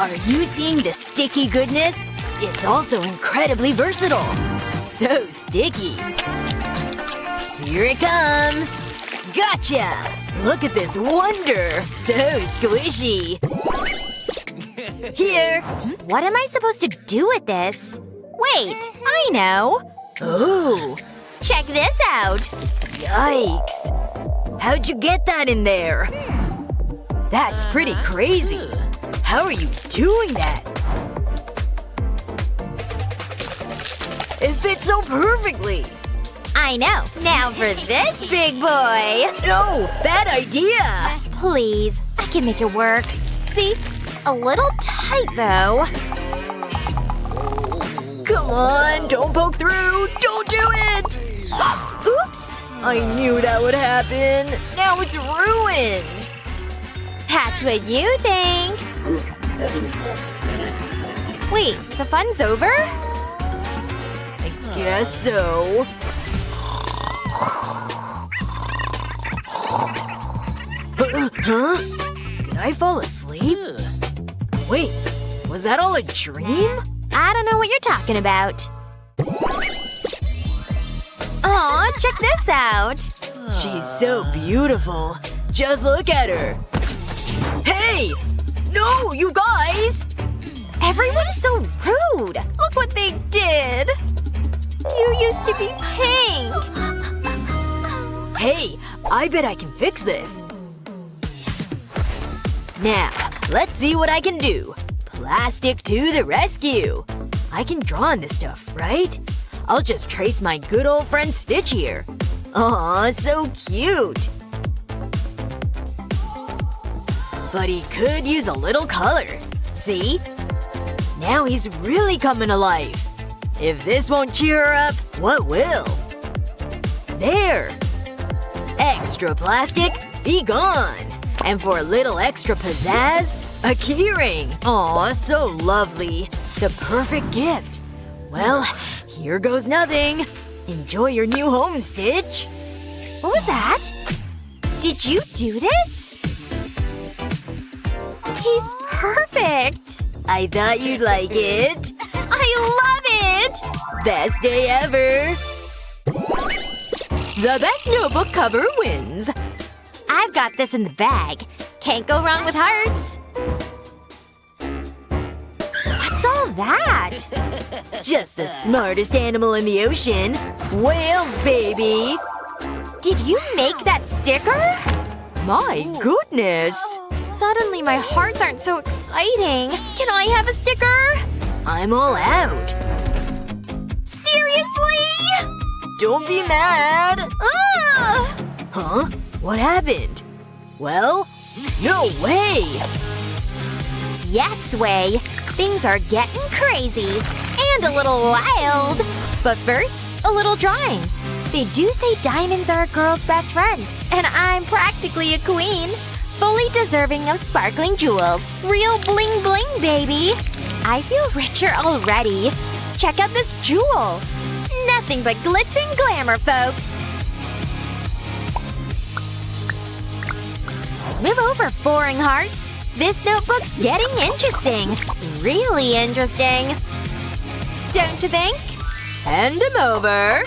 Are you seeing the sticky goodness? It's also incredibly versatile. So sticky. Here it comes. Gotcha! Look at this wonder! So squishy. Here. What am I supposed to do with this? Wait, I know. Ooh. Check this out. Yikes. How'd you get that in there? That's pretty crazy. How are you doing that? It fits so perfectly. I know. Now for this big boy. No! Bad idea! Please. I can make it work. See? A little tight, though. Come on, don't poke through! Don't do it! Oops! I knew that would happen. Now it's ruined. That's what you think. Wait, the fun's over? I guess so. Huh? Did I fall asleep? Wait, was that all a dream? I don't know what you're talking about. Aw, check this out. She's so beautiful. Just look at her. Hey! No, you guys! Everyone's so rude. Look what they did. You used to be pink. Hey, I bet I can fix this. Now, let's see what I can do. Plastic to the rescue. I can draw on this stuff, right? I'll just trace my good old friend Stitch here. Aw, so cute. But he could use a little color. See? Now he's really coming alive. If this won't cheer her up, what will? There! Extra plastic, be gone! And for a little extra pizzazz, a keyring! Aw, so lovely. The perfect gift. Well, here goes nothing. Enjoy your new home, Stitch. What was that? Did you do this? He's perfect! I thought you'd like it. I love it! Best day ever. The best notebook cover wins. I've got this in the bag. Can't go wrong with hearts. What's all that? Just the smartest animal in the ocean. Whales, baby! Did you make that sticker? My goodness! Suddenly my hearts aren't so exciting. Can I have a sticker? I'm all out. Seriously? Don't be mad! Ugh! Huh? What happened? Well, no way! Yes, Way. Things are getting crazy. And a little wild. But first, a little drawing. They do say diamonds are a girl's best friend. And I'm practically a queen. Fully deserving of sparkling jewels. Real bling bling, baby. I feel richer already. Check out this jewel. Nothing but glitz and glamour, folks. Move over, boring hearts. This notebook's getting interesting. Really interesting. Don't you think? Hand him over.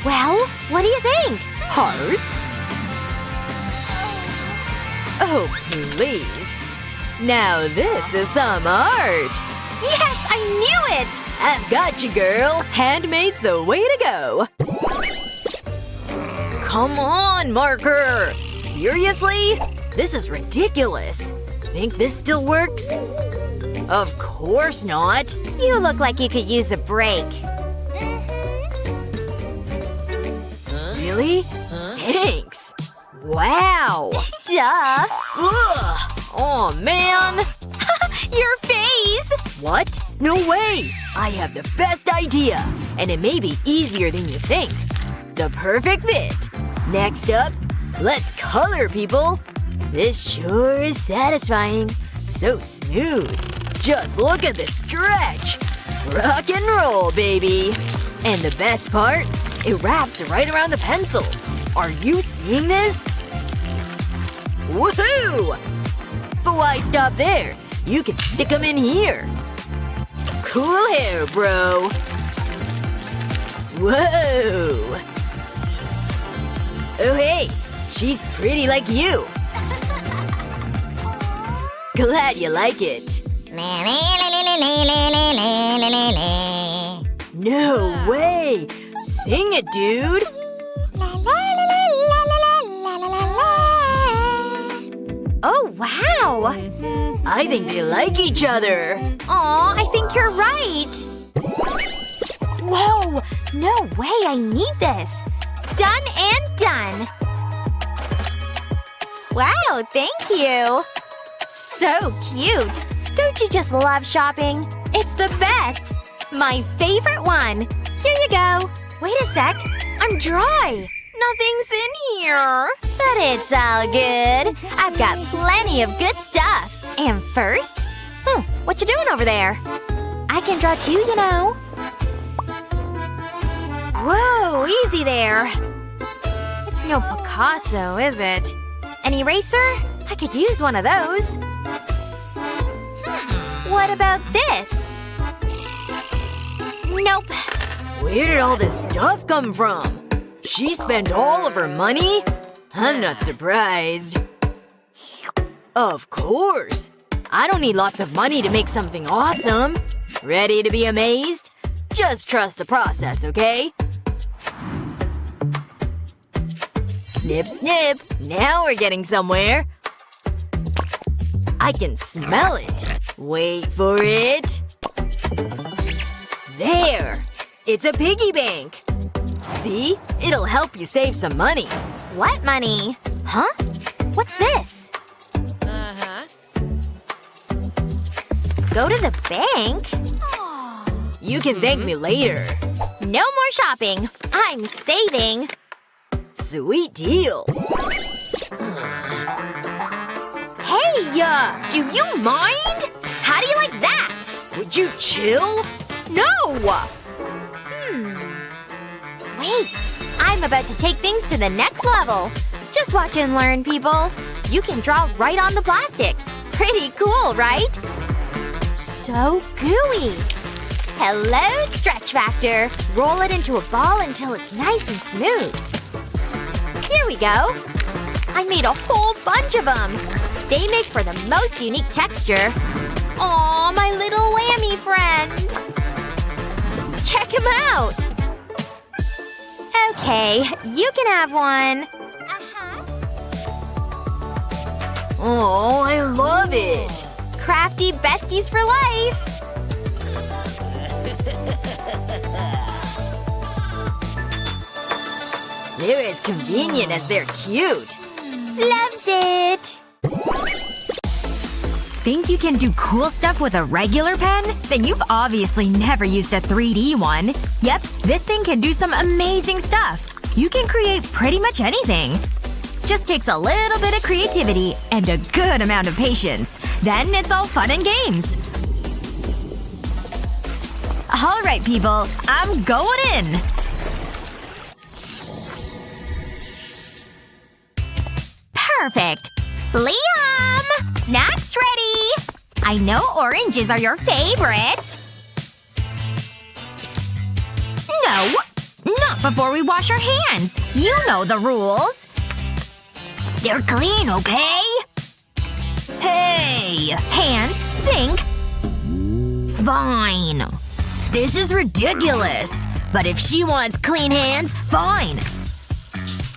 Well, what do you think? Hearts? Oh, please. Now this is some art. Yes, I knew it! I've got you, girl. Handmade's the way to go. Come on, marker! Seriously? This is ridiculous. Think this still works? Of course not. You look like you could use a break. Really? Thanks. Wow. Duh. Ugh. Oh, man. Your face! What? No way! I have the best idea! And it may be easier than you think. The perfect fit. Next up, let's color, people! This sure is satisfying. So smooth. Just look at the stretch! Rock and roll, baby! And the best part? It wraps right around the pencil. Are you seeing this? Woohoo! But why stop there? You can stick them in here. Cool hair, bro. Whoa. Oh hey, she's pretty like you. Glad you like it. No way! Sing it, dude! Oh, wow! I think they like each other. Aw, I think you're right. Whoa! No way, I need this. Done and done. Wow, thank you. So cute. Don't you just love shopping? It's the best. My favorite one. Here you go. Wait a sec. I'm dry. Nothing's in here. But it's all good. I've got plenty of good stuff. And first… what you doing over there? I can draw too, you know. Whoa, easy there. It's no Picasso, is it? An eraser? I could use one of those. What about this? Nope. Where did all this stuff come from? She spent all of her money? I'm not surprised. Of course. I don't need lots of money to make something awesome. Ready to be amazed? Just trust the process, okay? Snip, snip. Now we're getting somewhere. I can smell it. Wait for it. There! It's a piggy bank! See? It'll help you save some money. What money? Huh? What's this? Go to the bank? You can thank me later. No more shopping. I'm saving. Sweet deal. Hey, do you mind? How do you like that? Would you chill? No! Wait. I'm about to take things to the next level. Just watch and learn, people. You can draw right on the plastic. Pretty cool, right? So gooey. Hello, stretch factor. Roll it into a ball until it's nice and smooth. Here we go. I made a whole bunch of them. They make for the most unique texture. Aw, my little lammy friend. Check him out. Okay, you can have one. Oh, I love it. Crafty besties for life. They're as convenient as they're cute. Loves it. Think you can do cool stuff with a regular pen? Then you've obviously never used a 3D one. Yep, this thing can do some amazing stuff. You can create pretty much anything. Just takes a little bit of creativity and a good amount of patience. Then it's all fun and games. Alright, people. I'm going in. Perfect. Liam! Snacks ready! I know oranges are your favorite. No. Not before we wash our hands. You know the rules. They're clean, okay? Hey! Hands, sink. Fine. This is ridiculous. But if she wants clean hands, fine.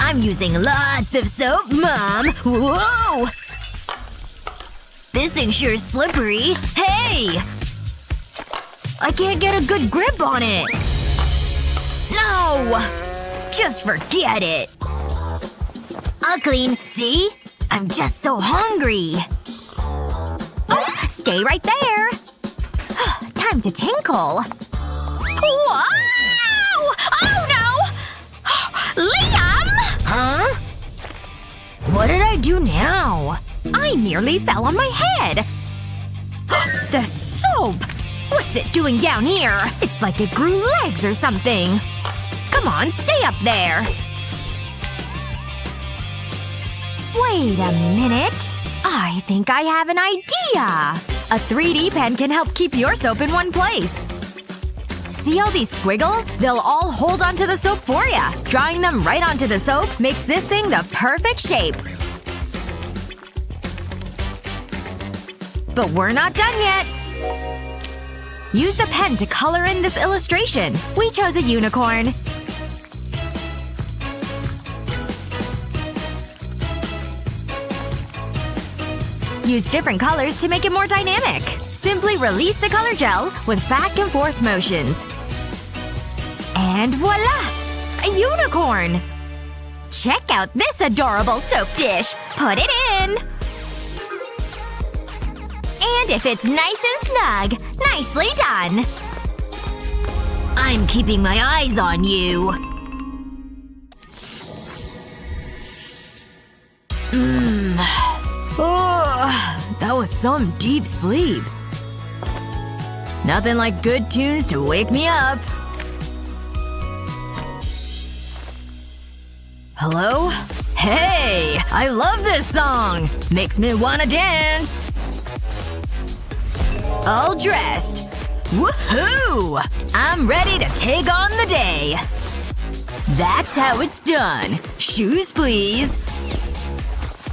I'm using lots of soap, Mom. Whoa! This thing sure is slippery. Hey! I can't get a good grip on it. No! Just forget it. I'll clean. See? I'm just so hungry. Oh, stay right there. Time to tinkle. Whoa! Oh no! Liam! Huh? What did I do now? I nearly fell on my head. The soap! What's it doing down here? It's like it grew legs or something. Come on, stay up there. Wait a minute. I think I have an idea! A 3D pen can help keep your soap in one place. See all these squiggles? They'll all hold onto the soap for ya. Drawing them right onto the soap makes this thing the perfect shape. But we're not done yet! Use the pen to color in this illustration. We chose a unicorn. Use different colors to make it more dynamic. Simply release the color gel with back and forth motions. And voila! A unicorn! Check out this adorable soap dish! Put it in! And if it's nice and snug, nicely done! I'm keeping my eyes on you. Oh, that was some deep sleep. Nothing like good tunes to wake me up. Hello? Hey! I love this song! Makes me wanna dance! All dressed. Woohoo! I'm ready to take on the day. That's how it's done. Shoes, please.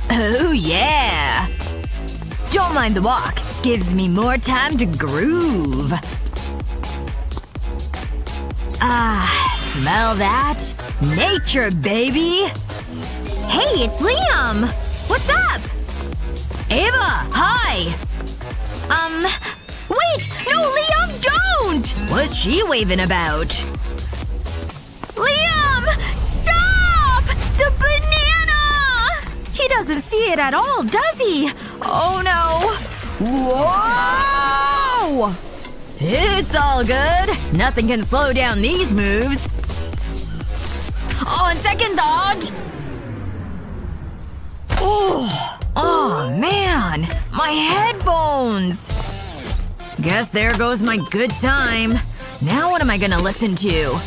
Oh yeah! Don't mind the walk. Gives me more time to groove. Ah, smell that? Nature, baby! Hey, it's Liam! What's up? Ava, hi! Wait! No, Liam, don't! What's she waving about? Liam! Stop! The banana! He doesn't see it at all, does he? Oh no. Whoa! It's all good. Nothing can slow down these moves. On second thought… Oh man! My headphones! Guess there goes my good time. Now what am I gonna listen to?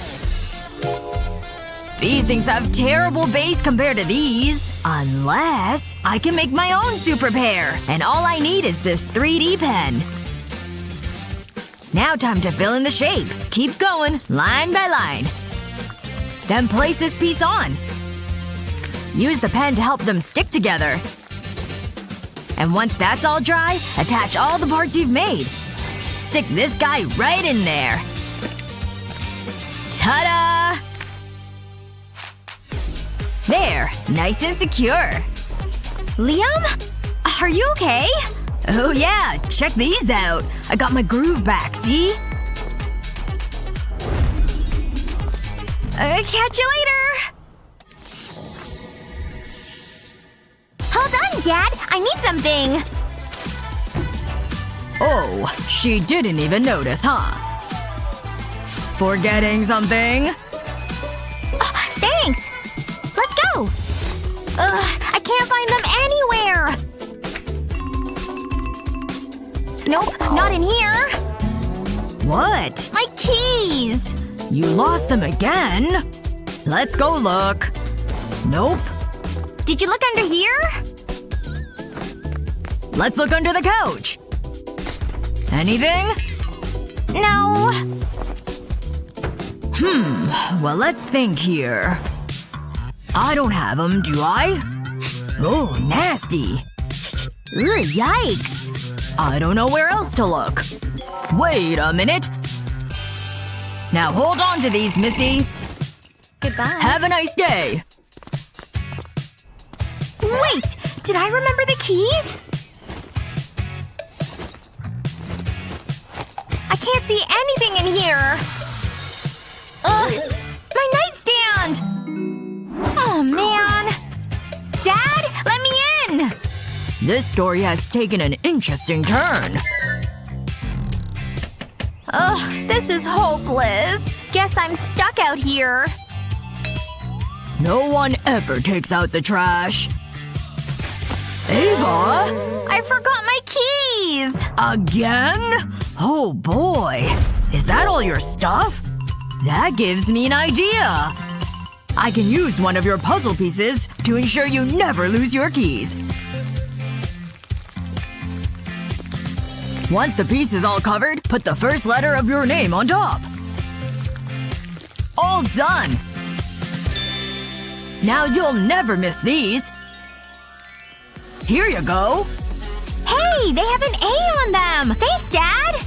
These things have terrible bass compared to these. Unless I can make my own super pair. And all I need is this 3D pen. Now time to fill in the shape. Keep going, line by line. Then place this piece on. Use the pen to help them stick together. And once that's all dry, attach all the parts you've made. Stick this guy right in there. Ta-da! There. Nice and secure. Liam? Are you okay? Oh yeah, check these out. I got my groove back, see? Catch you later! Hold on, Dad! I need something! Oh, she didn't even notice, huh? Forgetting something? Thanks! Let's go! I can't find them anywhere! Nope, not in here! What? My keys! You lost them again? Let's go look. Nope. Did you look under here? Let's look under the couch. Anything? No. Well, let's think here. I don't have them, do I? Oh, nasty. Ugh, yikes. I don't know where else to look. Wait a minute. Now hold on to these, Missy. Goodbye. Have a nice day. Wait! Did I remember the keys? I can't see anything in here! Ugh! My nightstand! Oh man! Dad? Let me in! This story has taken an interesting turn. Ugh, this is hopeless. Guess I'm stuck out here. No one ever takes out the trash. Ava? I forgot my keys! Again? Oh boy. Is that all your stuff? That gives me an idea. I can use one of your puzzle pieces to ensure you never lose your keys. Once the piece is all covered, put the first letter of your name on top. All done! Now you'll never miss these. Here you go. Hey, they have an A on them! Thanks, Dad!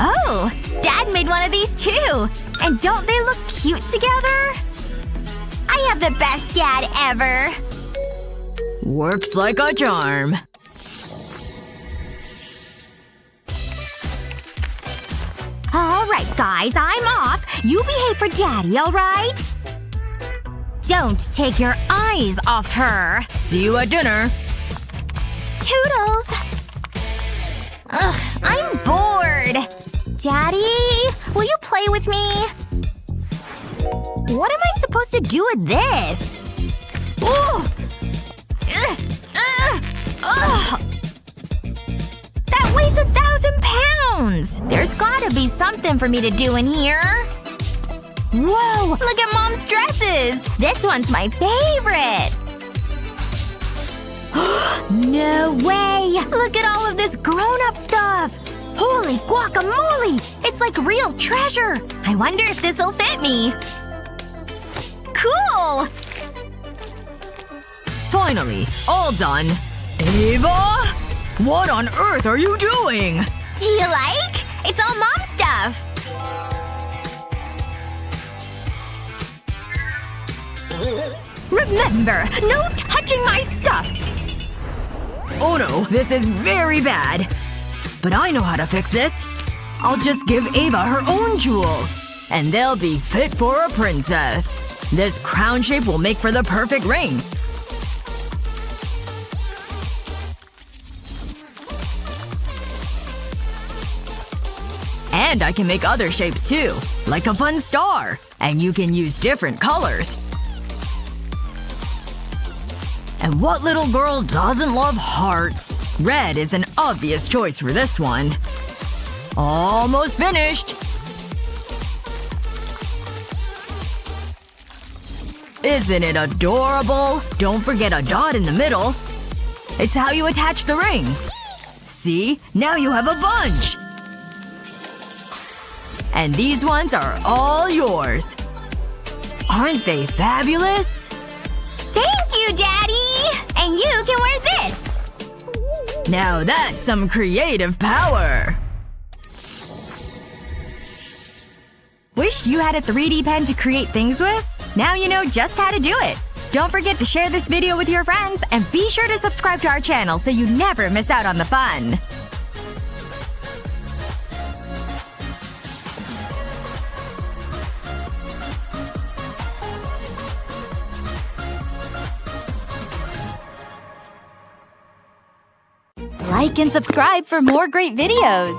Oh, Dad made one of these too! And don't they look cute together? I have the best dad ever! Works like a charm. Alright, guys, I'm off. You behave for Daddy, alright? Don't take your eyes off her. See you at dinner. Toodles! Ugh, I'm bored. Daddy? Will you play with me? What am I supposed to do with this? Ooh! Ugh! Ugh! Ugh! That weighs 1,000 pounds! There's gotta be something for me to do in here. Whoa! Look at Mom's dresses! This one's my favorite! No way! Look at all of this grown-up stuff! Holy guacamole! It's like real treasure! I wonder if this'll fit me. Cool! Finally, all done. Ava? What on earth are you doing? Do you like? It's all Mom stuff! Remember, no touching my stuff! Oh no, this is very bad. But I know how to fix this. I'll just give Ava her own jewels. And they'll be fit for a princess. This crown shape will make for the perfect ring. And I can make other shapes too. Like a fun star. And you can use different colors. And what little girl doesn't love hearts? Red is an obvious choice for this one. Almost finished! Isn't it adorable? Don't forget a dot in the middle. It's how you attach the ring. See? Now you have a bunch! And these ones are all yours. Aren't they fabulous? Thank you, Daddy! And you can wear this! Now that's some creative power! Wish you had a 3D pen to create things with? Now you know just how to do it! Don't forget to share this video with your friends, and be sure to subscribe to our channel so you never miss out on the fun! Like and subscribe for more great videos!